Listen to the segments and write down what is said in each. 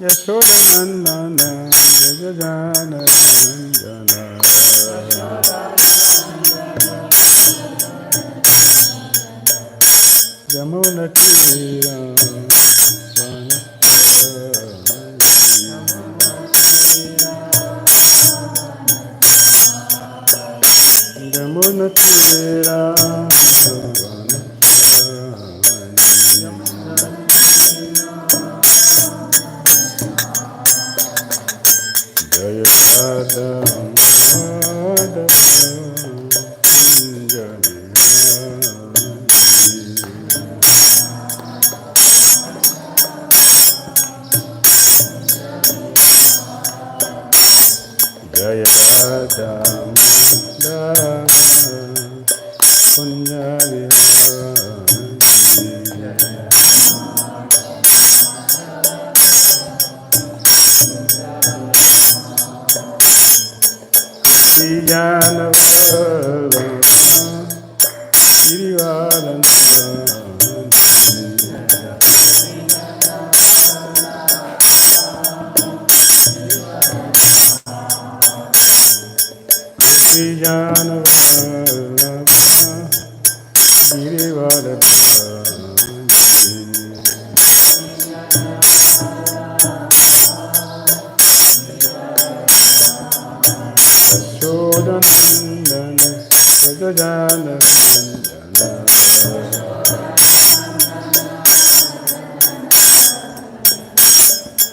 Yashodanandana Jajanarandana Jamunatira Jamunatira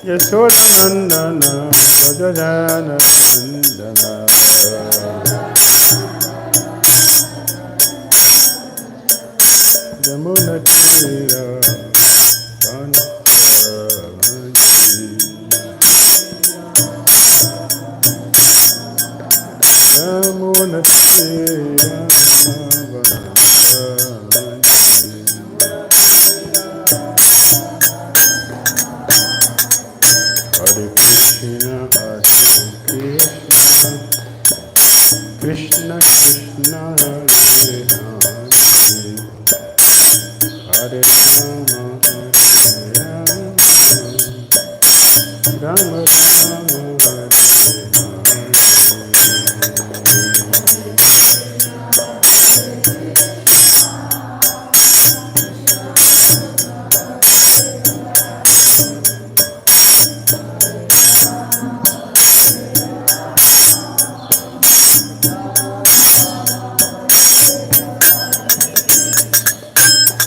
Yashodanandana Jajanarandana Jamunatira Krishna Krishna Hare Rama Rama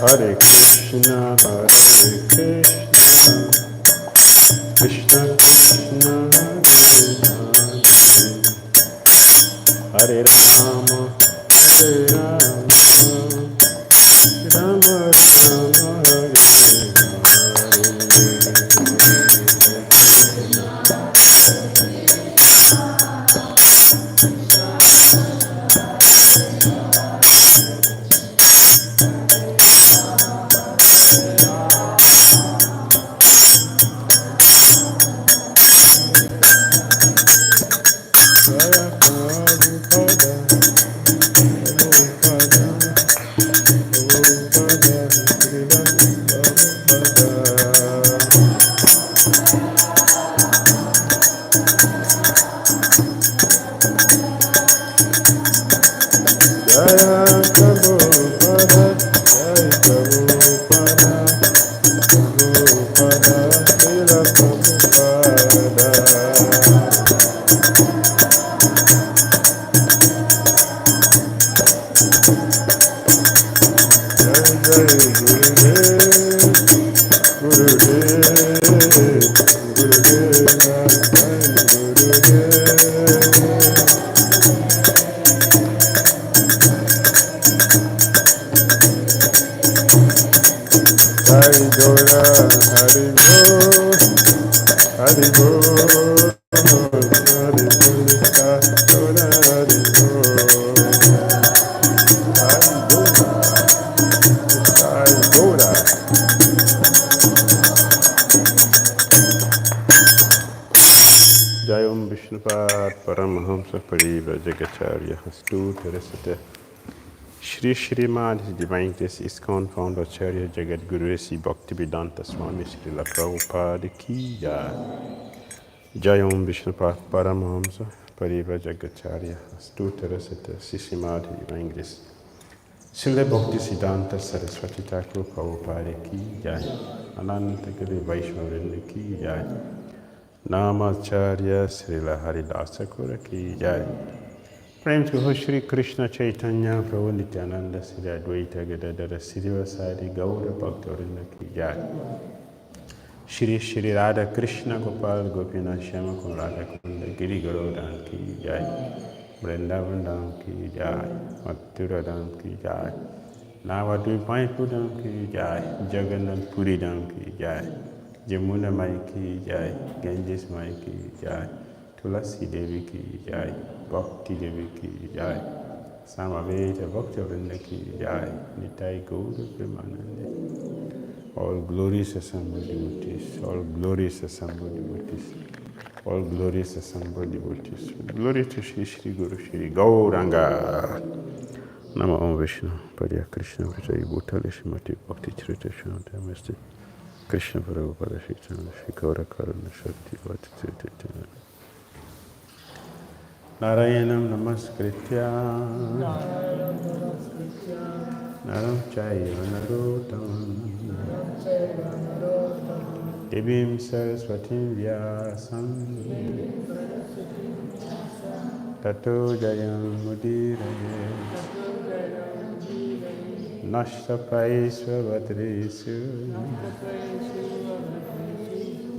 Hare Krishna, Krishna Krishna, Hare Rama, Hare Rama, Rama Rama, Jayam Vishnupad Paramahamsa Parivrajakacharya Hastu Terasata Shri Shrimad His Divine Grace ISKCON Founder Acharya Jagat Guru Sri Bhakti Vedanta Swami Srila Prabhupada Ki Jai. Jayam Vishnupad Paramahamsa Parivrajakacharya Hastu Terasata Shri Shrimad His Divine Grace Srila Bhakti Siddhanta Saraswati Thakur Prabhupada Ki Jai. Ananta Guru Vaishnavavrinda Ki Jai. Namacharya Srila Haridasa Kura Ki Jai. Prem to Ho Shri Krishna Chaitanya Prabhu Nityananda Sri Advaita Gadadara Srivasadi Gaura Bhaktivinoda Ki Jai. Shri Shri Radha Krishna Gopal Gopinath Shyama Kunda Radha Kunda Giri Garodhan Ki Jai. Vrindavan Dham Ki Jai. Mathura Dham Ki Jai. Navadvip Dham Ki Jai. Jagannath Puri Dham Ki Jai. Jamuna Mai Ki Jai, Ganges Mai Ki Jai, Tulasi Devi Ki Jai, Bhakti Devi Ki Jai, Samaveta Bhaktivinoda Ki Jai, Nitai Gaura Premanande. All glorious assembled devotees, all glorious assembled devotees, all glorious assembled devotees. Glory to Shri Shri Guru Shri Gauranga. Nama Om Vishnu, Padya Krishna, Vijay Bhutale, Shrimati Bhakti Charita Shantamasti. Krishna Prabhupada Shri Chanda Shri Gaura Karuna Shakti Vati Tirtitana Narayanam Namaskritya Naram Chaiva Narottam Devim Saraswatim Vyasam Tato Jayam Mudiraye Nashtapaisva Vadresu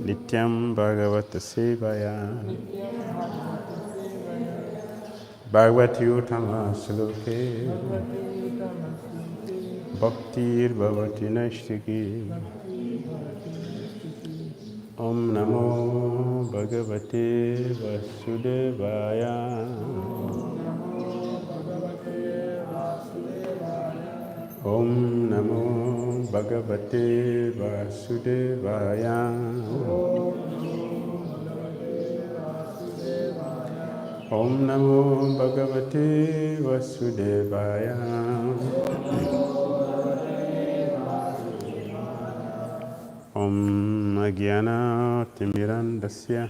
Nityam Bhagavata Sevaya Bhagavati Uttama Sloke Bhaktir Bhavati Nashtiki Om Namo Bhagavate Vasudevaya Om Namo Bhagavate Vasudevaya Om Namo Bhagavate Vasudevaya Om Agyana Timirandasya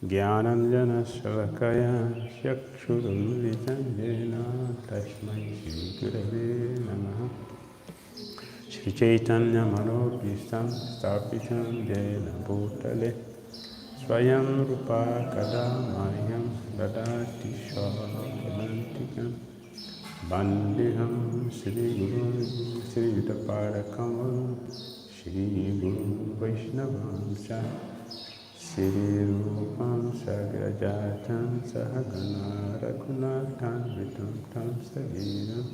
Jnananjana Shalakaya Chakshurum Vijanjena Tasmai Shri Gurave Namaha Shri Chaitanya Manobhistam Stapitam Jena Bhutale Swayam Rupa Kadamayam Dadati Shavalantikam Bandiham Shri Guru Shri Yudaparakam Shri Guru Vaishnavam Shri Rupam Sagrajatam Sahagana Raghunathan Vitam Tam Saviram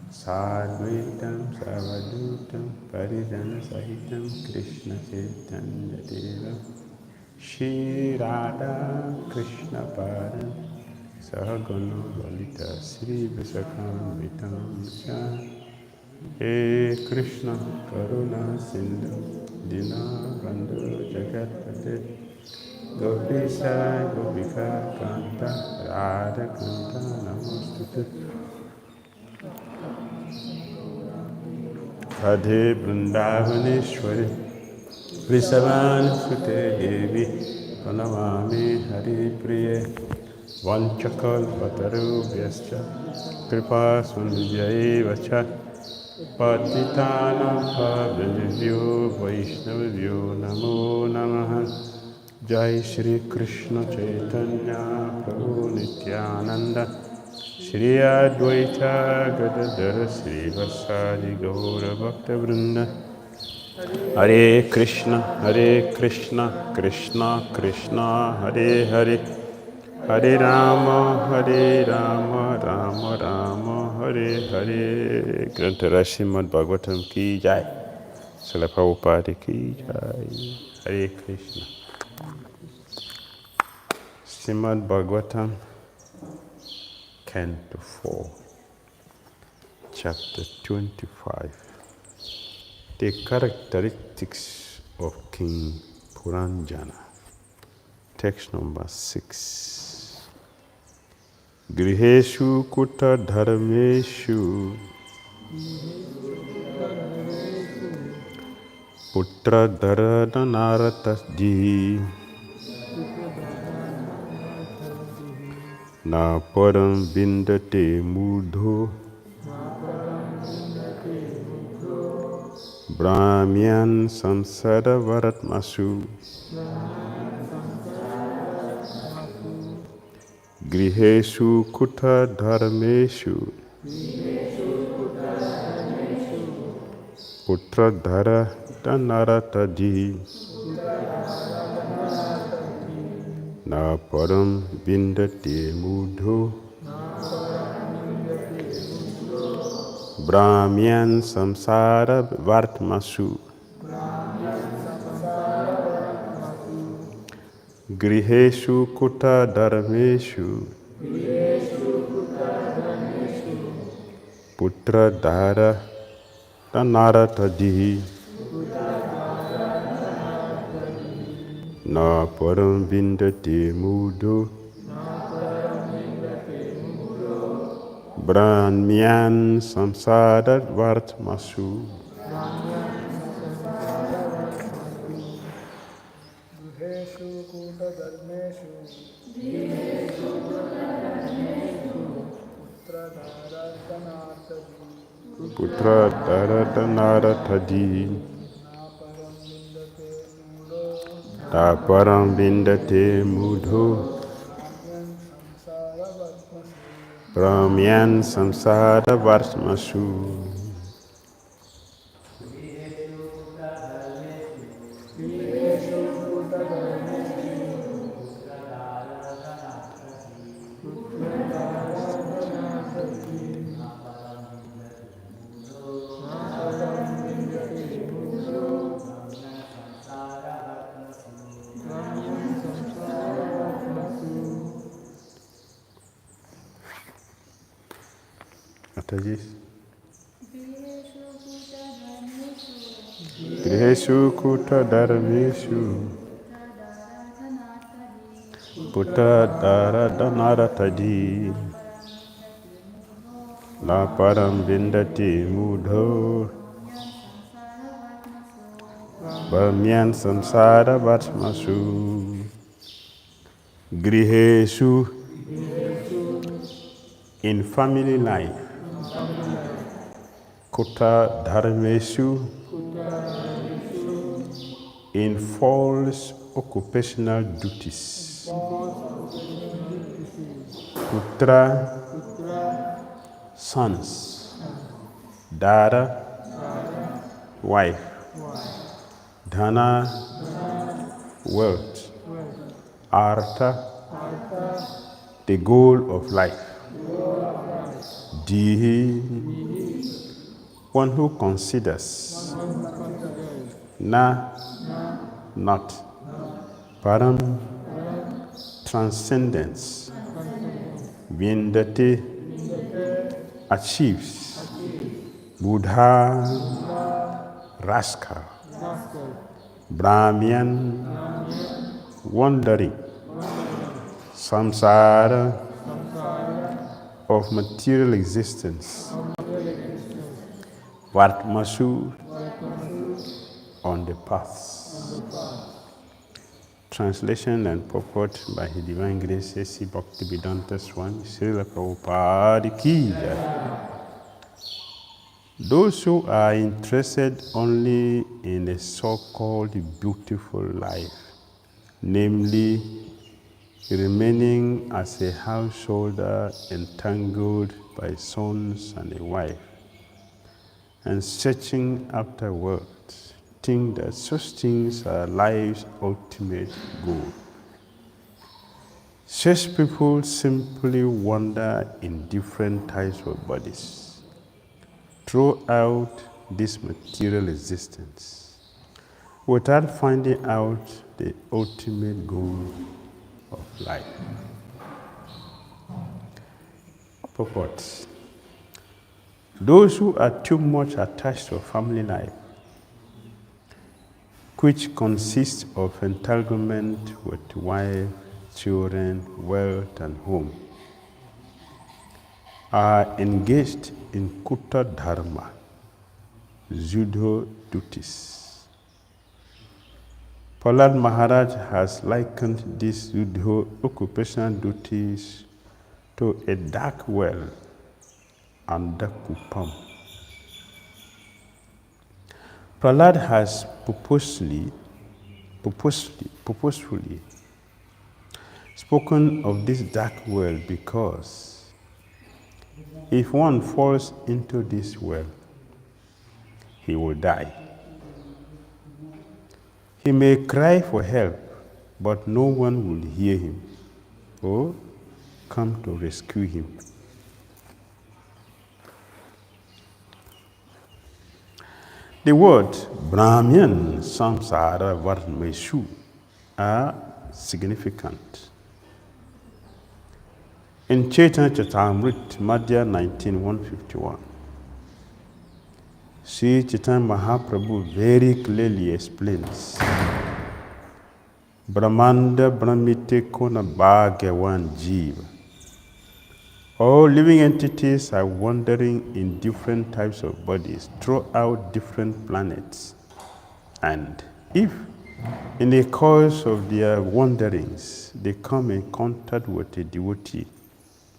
Sadvaitam Savadutam Parijana Sahitam Krishna Chaitanya Deva Shri Radha Krishna Param Sahagana Valita Shri Visakam Vitam Sha He Krishna Karuna Sindhu Dina Bandhu Jagatpate Gopisa Gopika Kanta Radha Kanta Namostute Radhe Vrindavaneshwari Vrisavan Sute Devi Pranamami Hari Priye Vanchakal Pataru Vyascha Kripa Sundhyai Vacha Patitanam Pavanivyo Vaishnavivyo Namo Namaha Jai Shri Krishna Chaitanya Prabhu Nityananda Shri Advaita Gadadara Shri Vasadi Gaura Bhakta Vrinda Hare Krishna Krishna Krishna Hare Hare Hare Rama Rama Rama Hare Hare. Grantara Srimad Bhagavatam Ki Jai. Srila Prabhupada Ki Jai. Hare Krishna. Srimad Bhagavatam, Canto 4, Chapter 25. The characteristics of King Puranjana. text number 6. Griheshu kuta dharmeshu putra dharana naratasdi na param vindate mudho brahmyan samsara varatmasu griheshu kuta dharmeshu putra dhara danaratadi na param vindate mudho brahmyan samsara vartmasu griheshu kuta dharmeshu putra dhara danaratadi na param vindate mudho brahmyan samsara vartmasu putra dharata naratadi na param vindate mudho brahmyan samsara vartmasu. Griheshu kuta dharmeshu putra dhara danaratadi na param vindati mudho brahmyan samsara vatmasu griheshu in family life kuta dharmeshu in false occupational duties. Putra, sons. Dhara, wife. Dhana, wealth. Artha, the goal of life. Dihi, one who considers. Na, not. Param, transcendence. Vindate, achieves. Buddha, rascal. Brahmyan, wandering. Samsara, of material existence. Vartmasu, on the path. Translation and purport by His Divine Grace A.C. Bhakti Vedanta Swami Srila Prabhupada Ki Jai. Those who are interested only in a so-called beautiful life, namely remaining as a householder entangled by sons and a wife, and searching afterwards, think that such things are life's ultimate goal. Such people simply wander in different types of bodies throughout this material existence without finding out the ultimate goal of life. Purport. Those who are too much attached to family life which consists of entanglement with wife, children, wealth, and home, are engaged in Kuta Dharma, Judo duties. Prahlad Maharaj has likened these Judo occupational duties to a dark well under Kupam. Prahlad has purposefully spoken of this dark well because if one falls into this well, he will die. He may cry for help, but no one will hear him or come to rescue him. The word Brahmin Samsara Varmeshu are significant. In Chaitanya Charitamrita, Madhya 19:151, Sri Chaitanya Mahaprabhu very clearly explains, Brahmanda Brahmite Kona Bhagavan Jiva. All living entities are wandering in different types of bodies throughout different planets. And if in the course of their wanderings they come in contact with a devotee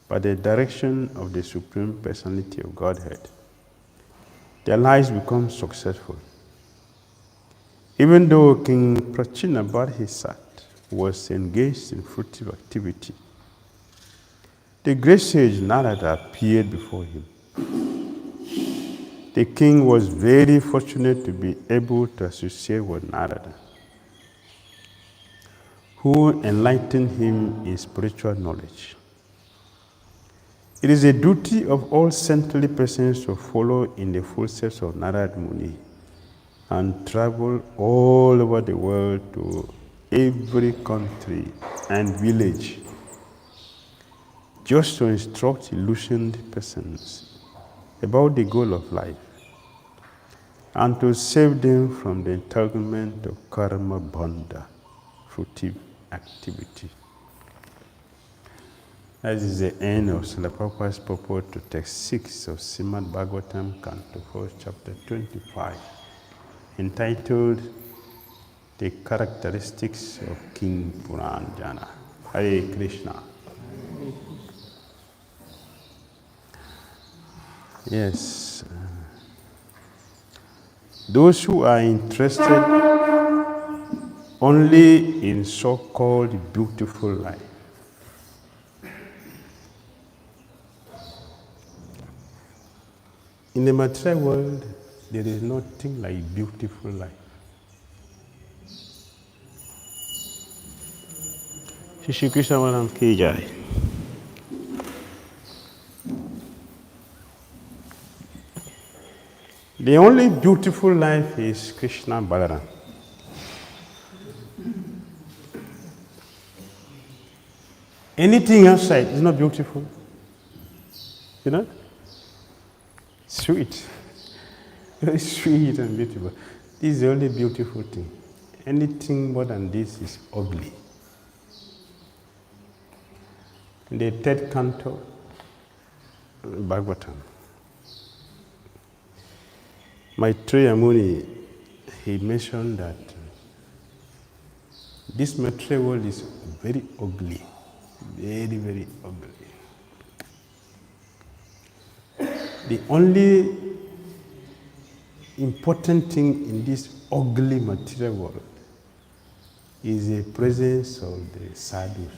by the direction of the Supreme Personality of Godhead, their lives become successful. Even though King Prachina Barhisat was engaged in fruitive activity, the great sage Narada appeared before him. The king was very fortunate to be able to associate with Narada, who enlightened him in spiritual knowledge. It is a duty of all saintly persons to follow in the footsteps of Narada Muni and travel all over the world to every country and village just to instruct illusioned persons about the goal of life and to save them from the entanglement of karma bandha, fruitive activity. That is the end of Srila Prabhupada's purport to text 6 of Srimad Bhagavatam, Canto 4, Chapter 25, entitled The Characteristics of King Puranjana. Hare Krishna. Yes. Those who are interested only in so-called beautiful life, in the material world, there is nothing like beautiful life. Shri Krishna Balaram ki jai. The only beautiful life is Krishna Balaram. Anything outside is not beautiful. You know? Sweet. Very sweet and beautiful. This is the only beautiful thing. Anything more than this is ugly. In the third canto, Bhagavatam, Maitreya Muni, he mentioned that this material world is very ugly, very, very ugly. The only important thing in this ugly material world is the presence of the sadhus.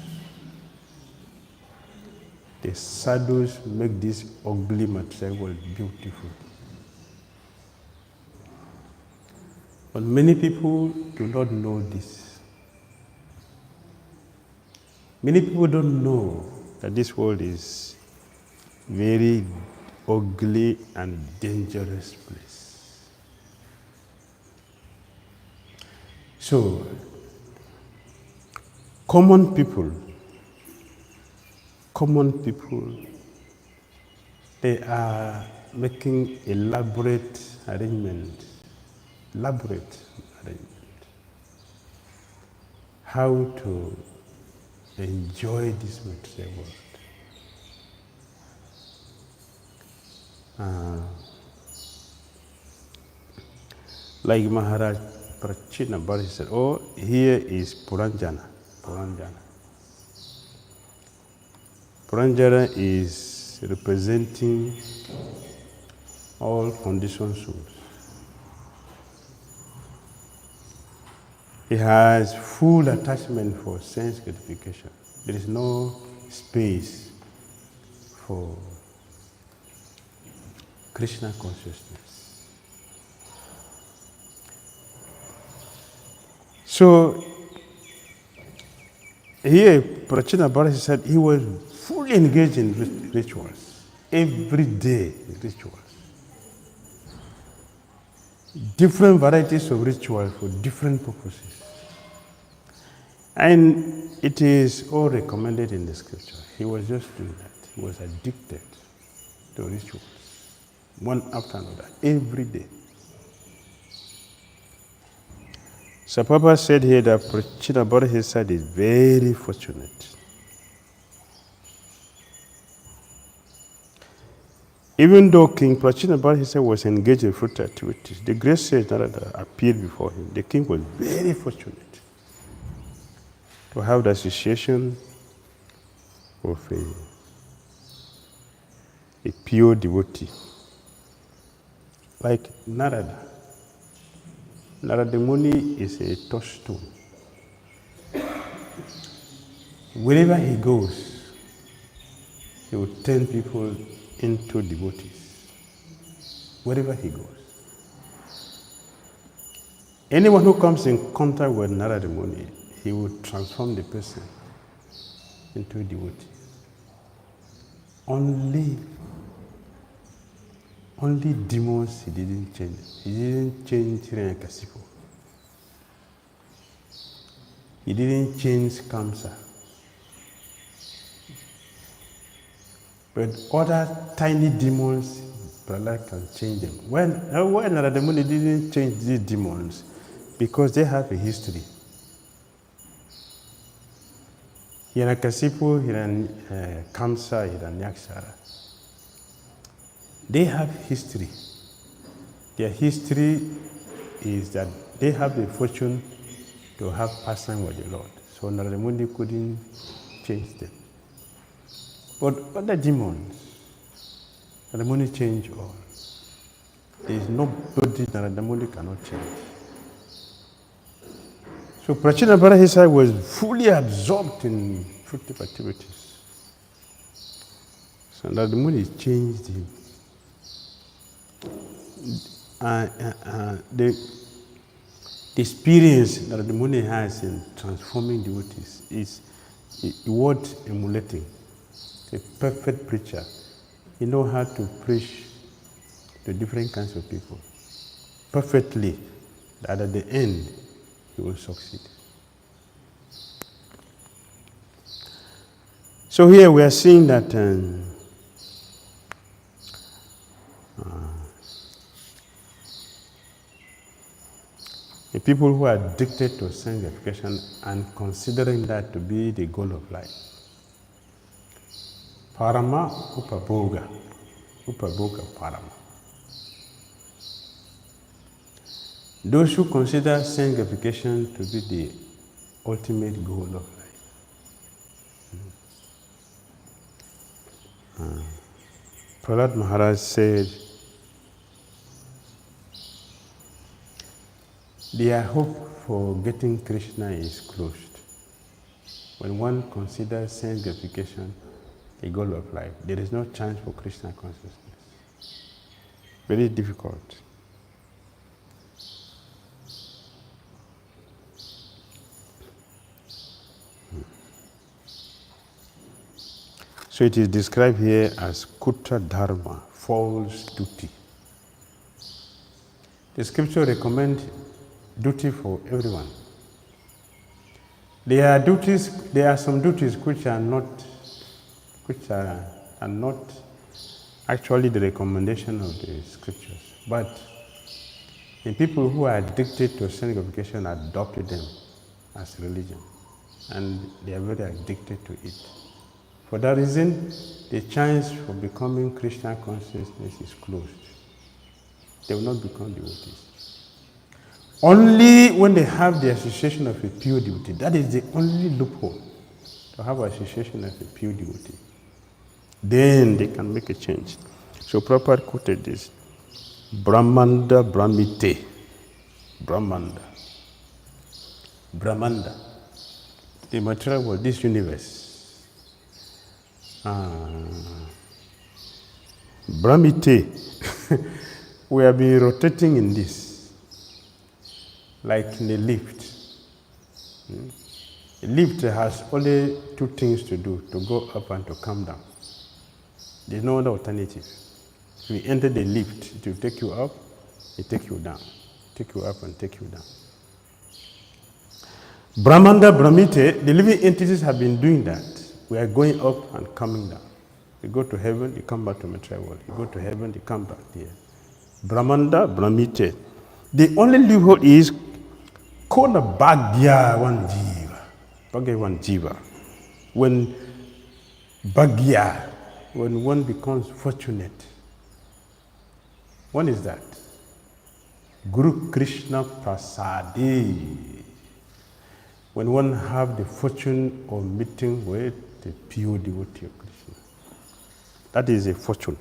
The sadhus make this ugly material world beautiful. But many people do not know this. Many people don't know that this world is very ugly and dangerous place. So, common people, they are making elaborate arrangement how to enjoy this material world. Like Maharaj Prachina Bharati said, oh, here is Puranjana. Puranjana is representing all conditioned souls. He has full attachment for sense gratification. There is no space for Krishna consciousness. So, here Prachina Bharati said he was fully engaged in rituals, everyday rituals. Different varieties of rituals for different purposes. And it is all recommended in the scripture. He was just doing that. He was addicted to rituals, one after another, every day. So Papa said here that Prachina Bharati said is very fortunate. Even though King Prachina Bharati was engaged in fruit activities, the great sage Narada appeared before him. The king was very fortunate to have the association of a pure devotee like Narada. Narada Muni is a touchstone. Wherever he goes, he will turn people into devotees. Wherever he goes. Anyone who comes in contact with Narada Muni, he will transform the person into a devotee. Only demons he didn't change. He didn't change Hiranyakasipu. He didn't change Kamsa. But other tiny demons, Prahlad can change them. When Narada Muni didn't change these demons, because they have a history. Hiranyakasipu, Kamsa, Hiranyakshara. They have history. Their history is that they have the fortune to have passing with the Lord. So Narada Muni couldn't change them. But other demons, Narada Muni changed all. There is nobody Narada Muni cannot change. So Prachina Bharati was fully absorbed in fruitive activities. So Narada Muni changed him. The experience that the Muni has in transforming devotees is worth emulating. A perfect preacher. He knows how to preach to different kinds of people perfectly, that at the end he will succeed. So here we are seeing that the people who are addicted to sense gratification and considering that to be the goal of life. Parama Upaboga. Upaboga Parama. Those who consider sense gratification to be the ultimate goal of life. Prahlad Maharaj said, their hope for getting Krishna is closed. When one considers sense gratification a goal of life, there is no chance for Krishna consciousness. Very difficult. So it is described here as Kutra Dharma, false duty. The scripture recommends duty for everyone. There are some duties which are not actually the recommendation of the scriptures. But the people who are addicted to sense gratification adopted them as religion. and they are very addicted to it. For that reason, the chance for becoming Krishna consciousness is closed. They will not become devotees. Only when they have the association of a pure devotee, that is the only loophole, to have association of a pure devotee. Then they can make a change. So Prabhupada quoted this, Brahmanda Brahmite. Brahmanda. Brahmanda. The material world, this universe. Brahmite. We have been rotating in this, like in a lift. A lift has only two things to do, to go up and to come down. There's no other alternative. If you enter the lift, it will take you up, it take you down. Take you up and take you down. Brahmanda Brahmite, the living entities have been doing that. We are going up and coming down. You go to heaven, you come back to material world. You go to heaven, you come back here. Brahmanda Brahmite. The only loophole is called a Bhagya one Jiva. Bhagya one Jiva. When Bhagya, when one becomes fortunate. What is that? Guru Krishna Prasadi. When one have the fortune of meeting with the pure devotee of Krishna. That is a fortune.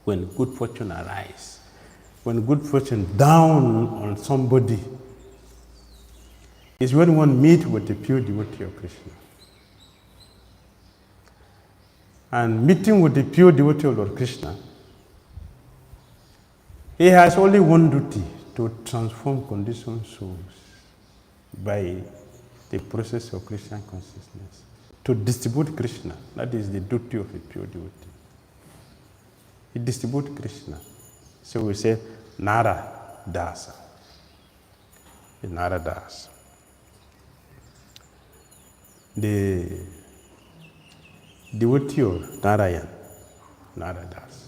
When good fortune arises, when good fortune down on somebody, is when one meets with the pure devotee of Krishna. And meeting with the pure devotee of Lord Krishna, he has only one duty, to transform conditioned souls by the process of Krishna consciousness. To distribute Krishna, that is the duty of a pure devotee. He distributes Krishna. So we say Nara Dasa. Nara Dasa. The devotee of Narayan, Nara Das.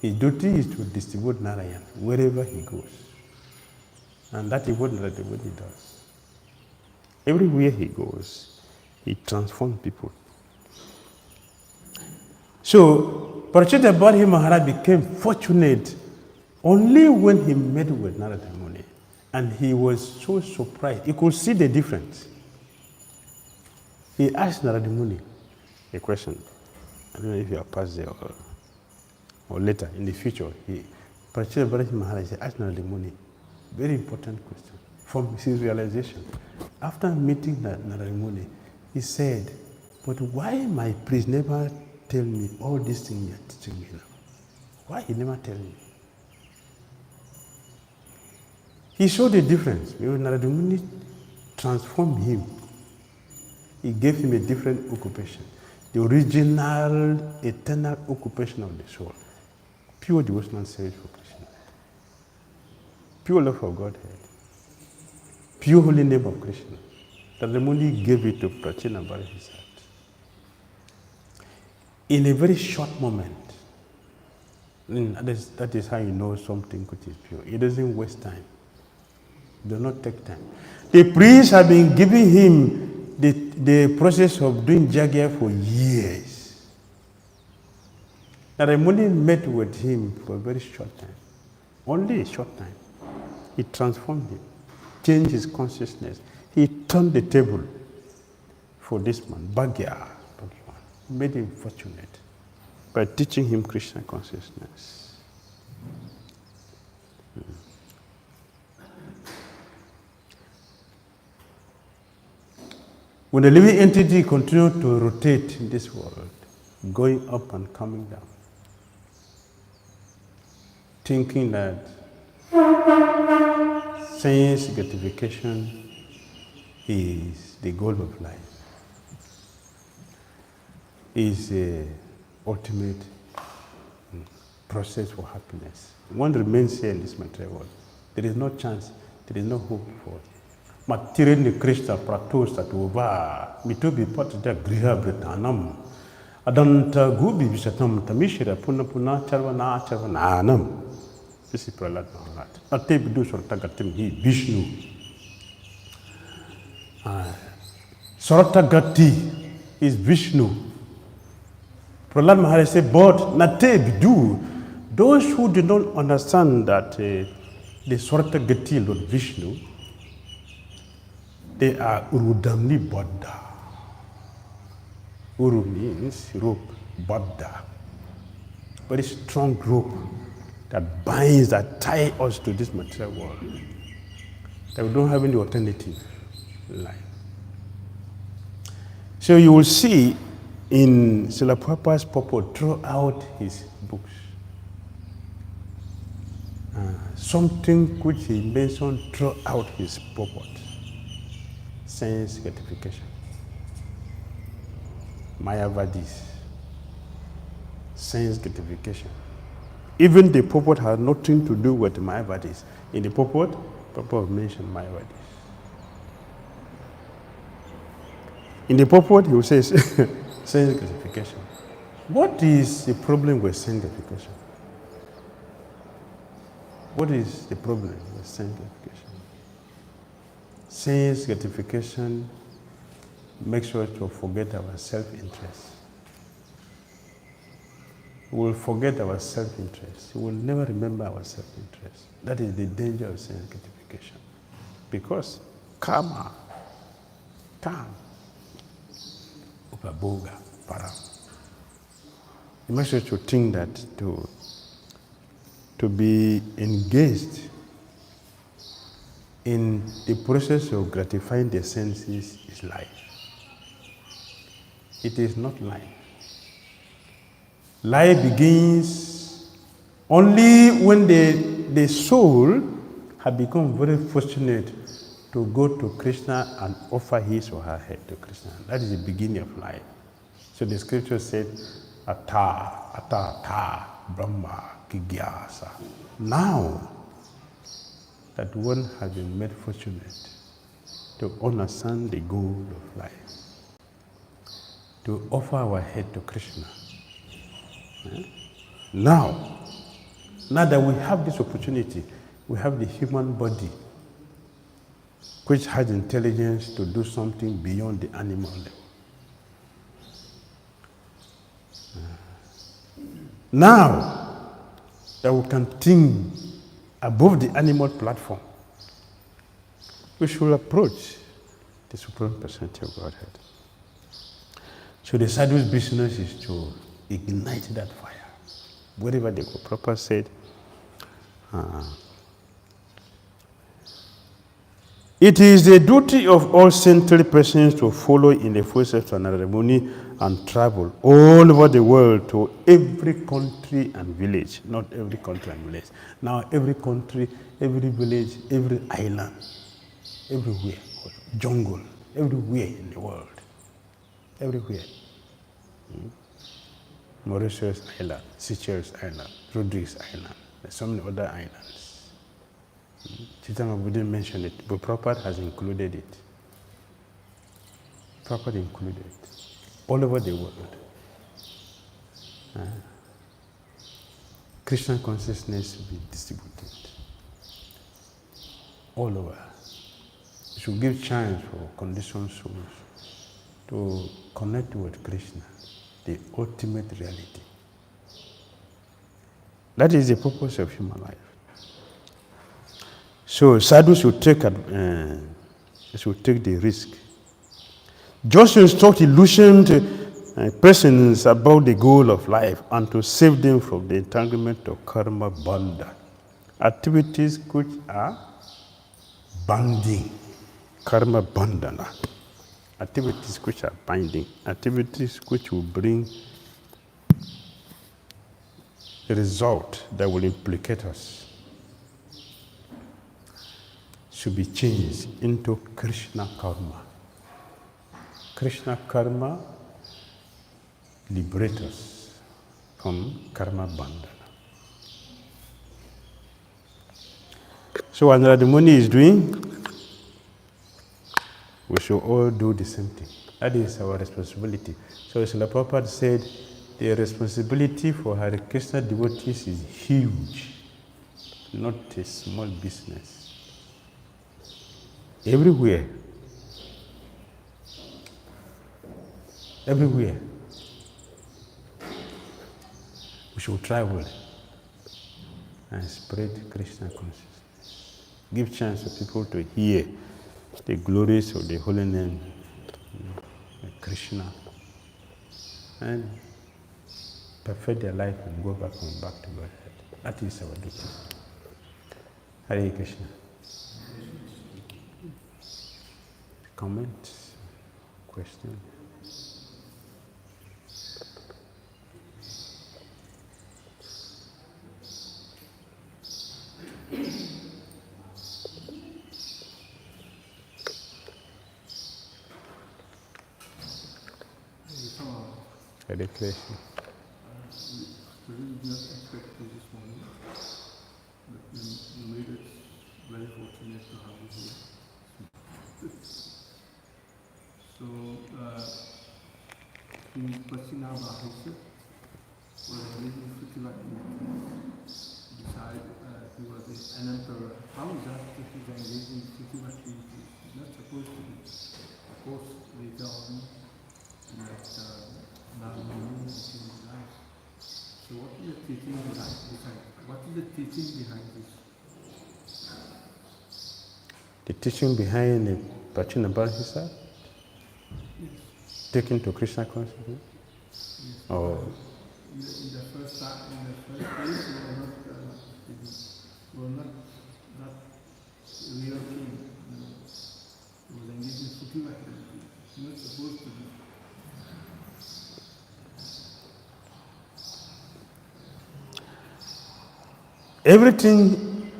His duty is to distribute Narayan wherever he goes. And that is what the devotee does. Everywhere he goes, he transforms people. So, Parachita Bharati Maharaj became fortunate only when he met with Narada Muni. And he was so surprised. He could see the difference. He asked Narada Muni a question. I don't know if you have passed there or later, in the future. Parachita Bharati Maharaj asked Narada Muni very important question from his realization. After meeting Narada Muni, he said, but why my priest never tell me all these things you are teaching me now? Why he never tell me? He saw the difference. Because Narada Muni transformed him. He gave him a different occupation. The original, eternal occupation of the soul. Pure devotional service for Krishna. Pure love for Godhead. Pure holy name of Krishna. Narada Muni gave it to Prachina Bharati. In a very short moment. That is how you know something which is pure. It doesn't waste time. It does not take time. The priests have been giving him the process of doing jagya for years. Narada Muni met with him for a very short time. Only a short time. He transformed him, changed his consciousness. He turned the table for this man, Bhagya. Made him fortunate by teaching him Krishna consciousness. When the living entity continues to rotate in this world, going up and coming down, thinking that sense gratification is the goal of life, is the ultimate process for happiness. One remains here in this material world. There is no chance, there is no hope for it. Material Krishna pratos tatuva, mitubi patja griha britanam, adanta gubi visatam tamishira punapuna charvananam. This is Prahlad Maharaj. Ate bidu sortagatim hi Vishnu. Saratagati is Vishnu. Prahlad Maharaj said, but Nate do. Those who do not understand that the Saratagati Lord Vishnu, they are Urudamni Buddha. Uru means rope, Buddha. Very strong rope that binds, that ties us to this material world. That we don't have any alternative life. So you will see in Srila Prabhupada's purport throughout his books, something which he mentioned throughout his purport: sense gratification, Mayavadis, sense gratification. Even the purport has nothing to do with Mayavadis. In the purport, Prabhupada mentioned Mayavadis. In the purport, he will say sense gratification. What is the problem with sense gratification? What is the problem with sense gratification? Sense gratification makes us to forget our self-interest. We will forget our self-interest. We will never remember our self-interest. That is the danger of sense gratification. Because karma, upaboga, para. It makes us to think that to be engaged in the process of gratifying the senses is life. It is not life. Life begins only when the soul has become very fortunate to go to Krishna and offer his or her head to Krishna. That is the beginning of life. So the scripture said, Ata, Brahma, Kigyasa. Now that one has been made fortunate to understand the goal of life, to offer our head to Krishna. Now that we have this opportunity, we have the human body which has intelligence to do something beyond the animal level. Now that we can think above the animal platform, we should approach the Supreme Personality of Godhead. So the sadhu's business is to ignite that fire. Wherever they go, Prabhupada said, it is the duty of all saintly persons to follow in the footsteps of Narada Muni and travel all over the world to every country and village. Not every country and village. Now every country, every village, every island, everywhere, jungle, everywhere in the world. Everywhere. Mauritius Island, Seychelles Island, Rodrigues Island, there's so many other islands. Chaitanya didn't mention it, but Prabhupada has included it. Prabhupada included it. All over the world. Krishna consciousness will be distributed. All over. It should give chance for conditioned souls to connect with Krishna, the ultimate reality. That is the purpose of human life. So sadhu should take the risk. Just to instruct illusioned persons about the goal of life and to save them from the entanglement of karma bandha. Activities which are binding, karma bandhana. Activities which are binding, activities which will bring a result that will implicate us, should be changed into Krishna karma. Krishna karma liberates us from karma bandhana. So what Narada Muni is doing, we should all do the same thing. That is our responsibility. So Srila Prabhupada said, the responsibility for Hare Krishna devotees is huge, not a small business. Everywhere, everywhere. We should travel and spread Krishna consciousness. Give chance for people to hear the glories of the holy name of Krishna and perfect their life and go back to Godhead. That is our duty. Hare Krishna. Comment? Question? Hare Krishna. We did not expect this morning, but you made it very fortunate to have you here. So, in Krishna Bahasa, was living beside he was an emperor. How is that if he's engaging spiritual activities? He's not supposed to be. Of course, later on, in that Balaram became life. So what is the teaching behind? What is the teaching behind this? The teaching behind the Prachina Bhakti, taken to Krishna consciousness? Yes. Or In the first place, we were not that real king. We were engaged in spiritual activity. It's not supposed to be. everything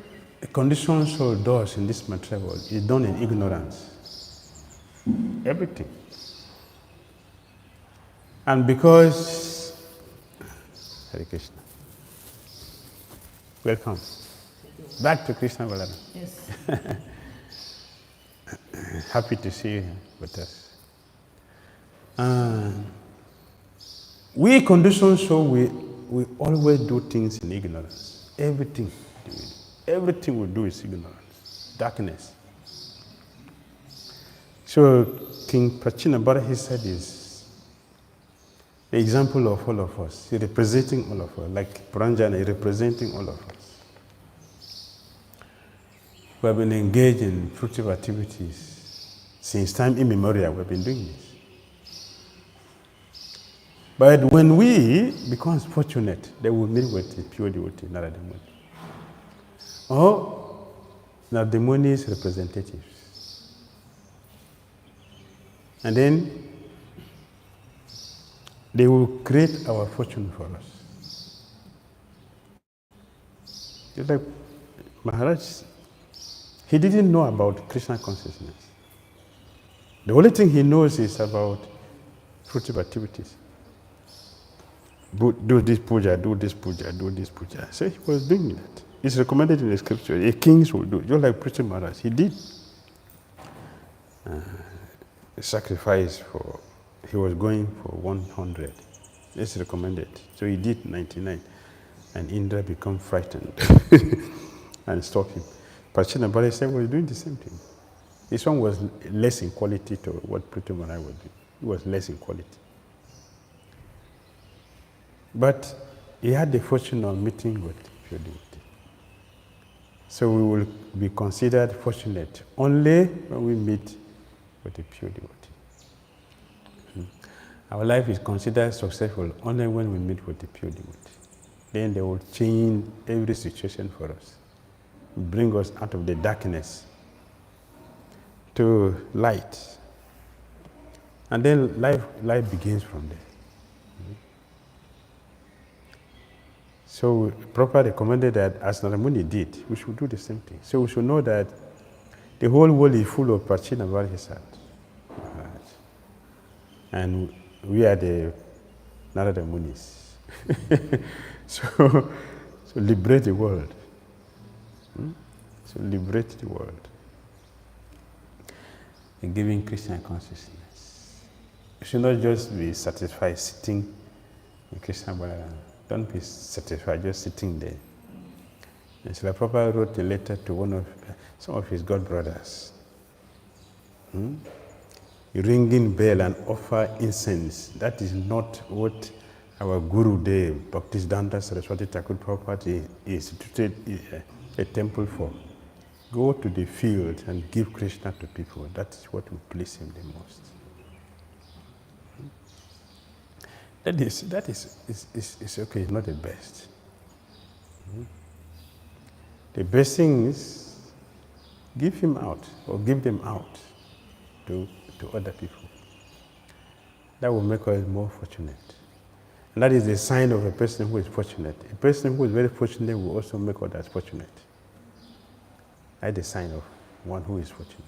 a conditioned soul does in this material world is done in ignorance. Everything. And because, Hare Krishna. Welcome. Back to Krishna Balaram. Yes. Happy to see you with us. We conditioned soul, we always do things in ignorance. Everything we do is ignorance, darkness. So King Prachina Bharahi said is the example of all of us. He's representing all of us, like Puranjana is representing all of us. We have been engaged in fruitful activities since time immemorial. We've been doing this. But when we become fortunate, they will meet with the pure devotee, Narada Muni. Or Narada Muni's representatives. And then they will create our fortune for us. Just like Maharaj, he didn't know about Krishna consciousness. The only thing he knows is about fruitful activities. Do this puja, do this puja, do this puja. So he was doing that. It's recommended in the scripture. A kings will do. Just like Preacher Maharaj, he did. A sacrifice for, he was going for 100. It's recommended. So he did 99. And Indra became frightened and stopped him. Prachina Bharahi said, was doing the same thing. This one was less in quality to what Preacher Maharaj was doing. It was less in quality. But he had the fortune of meeting with pure devotee. So we will be considered fortunate only when we meet with a pure devotee. Our life is considered successful only when we meet with a pure devotee. Then they will change every situation for us, bring us out of the darkness to light. And then life begins from there. So Prabhupada recommended that as Narada Muni did, we should do the same thing. So we should know that the whole world is full of Prachina Bharahisat. And we are the Narada Munis. So liberate the world. So liberate the world. And giving Krishna consciousness. You should not just be satisfied sitting in Krishna Balaram. Don't be satisfied just sitting there. And Srila Prabhupada wrote a letter to some of his god brothers. ringing bell and offer incense. That is not what our Guru Dev, Bhakti Saraswati Thakur Prabhupada instituted a temple for. Go to the field and give Krishna to people. That is what will please him the most. That is okay, it's not the best. The best thing is give him out or give them out to other people. That will make us more fortunate. And that is a sign of a person who is fortunate. A person who is very fortunate will also make others fortunate. That is a sign of one who is fortunate.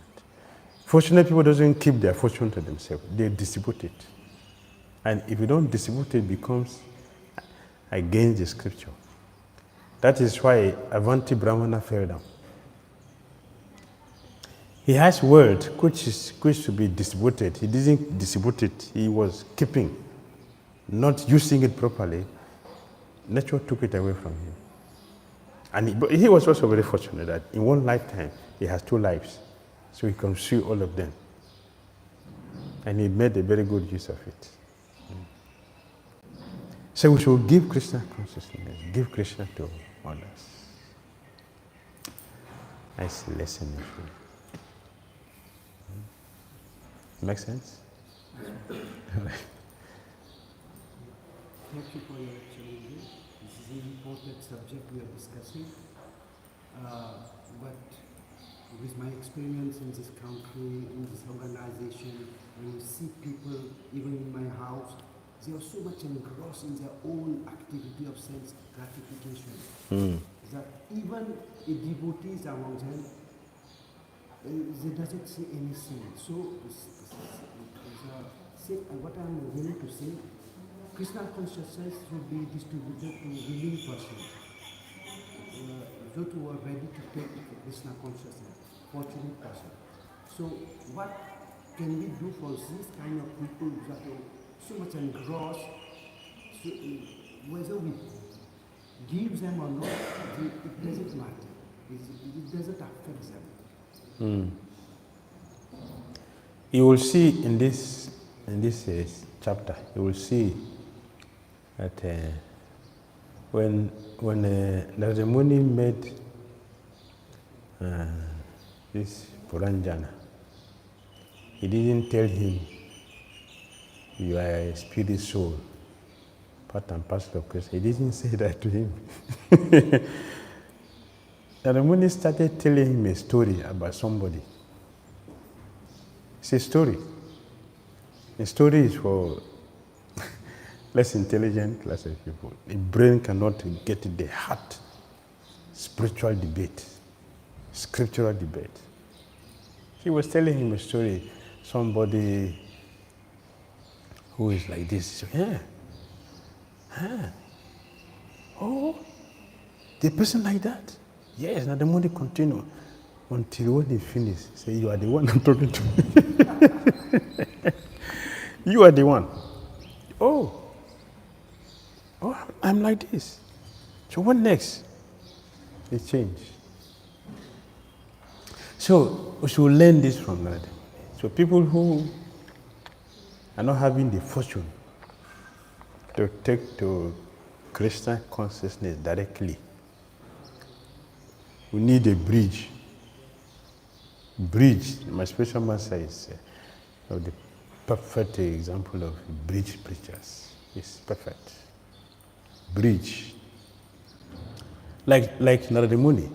Fortunate people don't keep their fortune to themselves. They distribute it. And if you don't distribute it, it becomes against the scripture. That is why Avanti Brahmana fell down. He has word which should be distributed. He didn't distribute it. He was keeping, not using it properly. Nature took it away from him. And he was also very fortunate that in one lifetime, he has 2 lives. So he can see all of them. And he made a very good use of it. So we should give Krishna consciousness, give Krishna to others. Nice lesson. Make sense? Thank you for your lecture. This is an important subject we are discussing. But with my experience in this country, in this organization, when you see people, even in my house, they are so much engrossed in their own activity of sense gratification that even a devotees among them, they doesn't say anything. So, what I'm willing to say, Krishna consciousness should be distributed to willing persons, those who are ready to take Krishna consciousness, fortunate person. So, what can we do for this kind of people that are so much engrossed? So, whether we give them or not, it doesn't matter. It doesn't affect them. You will see in this chapter, you will see that when Narada Muni made this Puranjana, he didn't tell him, you are a spirit soul, part and parcel of Krishna. He didn't say that to him. Narada Muni started telling him a story about somebody. It's a story. A story is for less intelligent class of people. The brain cannot get the heart. Spiritual debate, scriptural debate. He was telling him a story. Somebody who is like this. Oh, the person like that? Yes, now the money continue until when he finished, say, you are the one I'm talking to. You are the one. Oh, I'm like this. So what next? It changed. So we should learn this from that. So people who are not having the fortune to take to Krishna consciousness directly, we need a bridge. Bridge, my spiritual master is the perfect example of bridge preachers. It's perfect. Bridge. Like Narada Muni.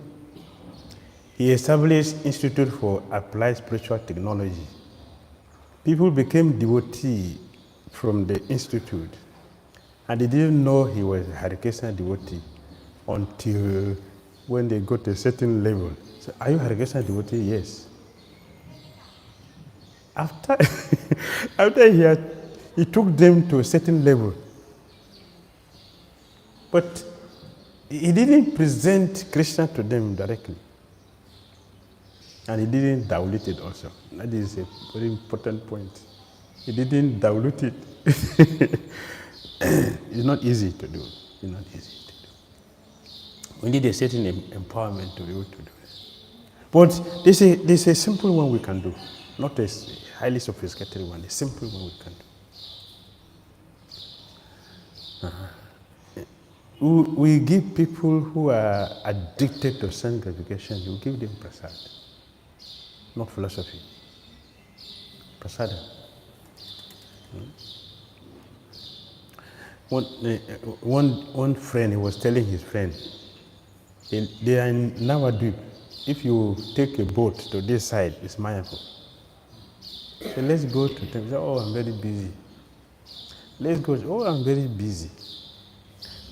He established Institute for Applied Spiritual Technology. People became devotees from the institute, and they didn't know he was a Hare Krishna devotee until when they got to a certain level. So, are you Hare Krishna devotee? Yes. After he took them to a certain level, but he didn't present Krishna to them directly. And he didn't dilute it also. That is a very important point. He didn't dilute it. It's not easy to do. It's not easy to do. We need a certain empowerment to be able to do it. But there's a simple one we can do. Not a highly sophisticated one, a simple one we can do. We give people who are addicted to sense gratification, you give them prasad, not philosophy. Prasada. One friend, he was telling his friend, they are in Nawadweep. If you take a boat to this side, it's Mayapur. So let's go to them. Oh, I'm very busy. Let's go. Oh, I'm very busy.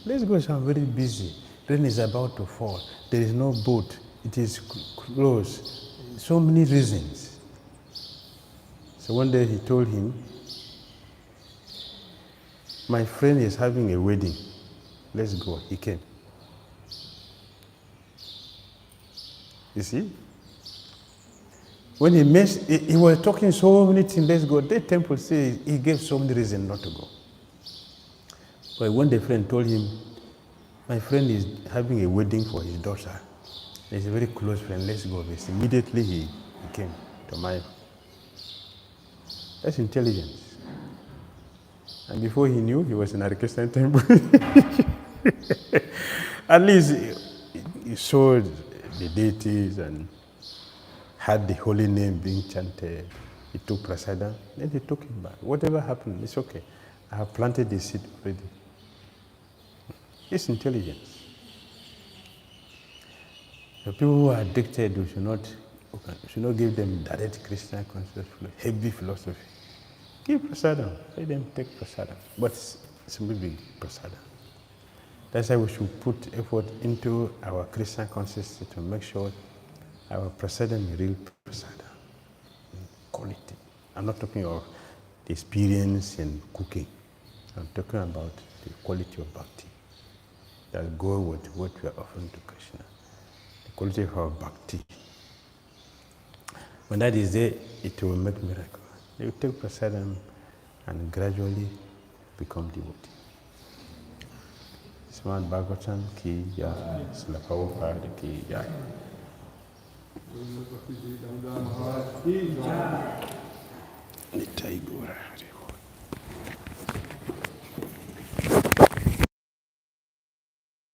Let's go. I'm very busy. Rain is about to fall. There is no boat. It is closed. So many reasons. So one day he told him, my friend is having a wedding. Let's go. He came. You see? When he was talking so many things, let's go. That temple says he gave so many reasons not to go. But when the friend told him, my friend is having a wedding for his daughter. He's a very close friend, let's go. Immediately he came to my. That's intelligence. And before he knew, he was in a Christian temple. At least he saw the deities and had the holy name being chanted. He took prasadam, then he took him back. Whatever happened, it's okay. I have planted the seed already. It's intelligence. The people who are addicted, we should not give them direct Krishna consciousness, heavy philosophy. Give prasadam, let them take prasadam, but simply prasadam. That's why we should put effort into our Krishna consciousness to make sure our prasadam is real prasadam, quality. I'm not talking of the experience in cooking. I'm talking about the quality of bhakti that go with what we are offering to Krishna. The quality of our bhakti. When that is there, it will make miracle. You take prasadam and gradually become devotee. Srimad Bhagavatam ki jai, Srila Prabhupada ki jai. Nitai